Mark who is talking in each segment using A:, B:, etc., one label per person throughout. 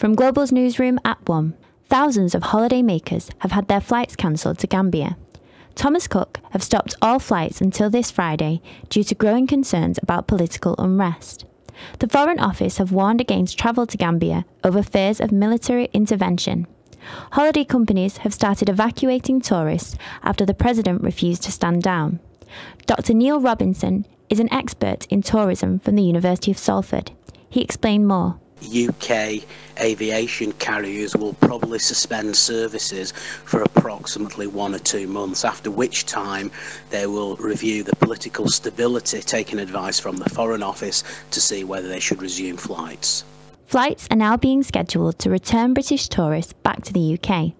A: From Global's newsroom at 1, thousands of holiday makers have had their flights cancelled to Gambia. Thomas Cook have stopped all flights until this Friday due to growing concerns about political unrest. The Foreign Office have warned against travel to Gambia over fears of military intervention. Holiday companies have started evacuating tourists after the president refused to stand down. Dr. Neil Robinson is an expert in tourism from the University of Salford. He explained more.
B: UK aviation carriers will probably suspend services for approximately 1 or 2 months, after which time they will review the political stability, taking advice from the Foreign Office to see whether they should resume flights.
A: Flights are now being scheduled to return British tourists back to the UK.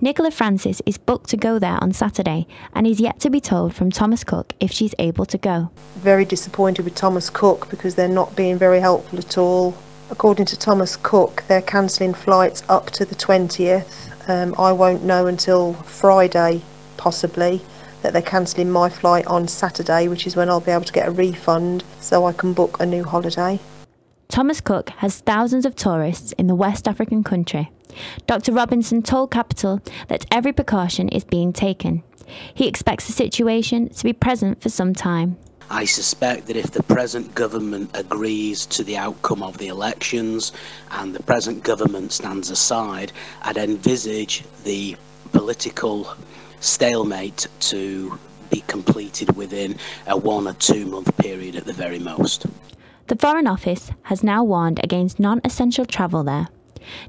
A: Nicola Francis is booked to go there on Saturday and is yet to be told from Thomas Cook if she's able to go.
C: Very disappointed with Thomas Cook because they're not being very helpful at all. According to Thomas Cook, they're cancelling flights up to the 20th. I won't know until Friday, possibly, that they're cancelling my flight on Saturday, which is when I'll be able to get a refund so I can book a new holiday.
A: Thomas Cook has thousands of tourists in the West African country. Dr. Robinson told Capital that every precaution is being taken. He expects the situation to be present for some time.
B: I suspect that if the present government agrees to the outcome of the elections and the present government stands aside, I'd envisage the political stalemate to be completed within a 1 or 2 month period at the very most.
A: The Foreign Office has now warned against non-essential travel there.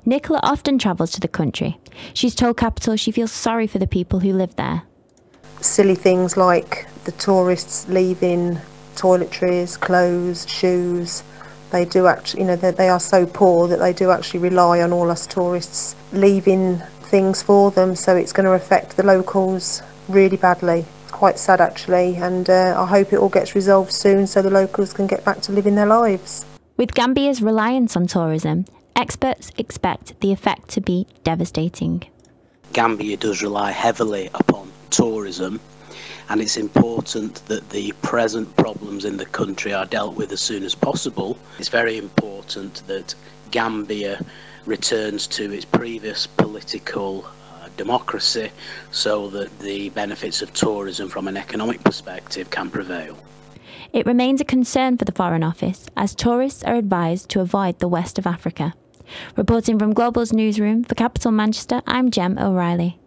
A: Nicola often travels to the country. She's told Capital she feels sorry for the people who live there.
C: Silly things like the tourists leaving toiletries, clothes, shoes. They do actually, they are so poor that they do actually rely on all us tourists leaving things for them, so it's going to affect the locals really badly. It's quite sad actually, and I hope it all gets resolved soon so the locals can get back to living their lives.
A: With Gambia's reliance on tourism, experts expect the effect to be devastating.
B: Gambia does rely heavily upon tourism, and it's important that the present problems in the country are dealt with as soon as possible. It's very important that Gambia returns to its previous political democracy so that the benefits of tourism from an economic perspective can prevail.
A: It remains a concern for the Foreign Office as tourists are advised to avoid the west of Africa. Reporting from Global's newsroom for Capital Manchester, I'm Jem O'Reilly.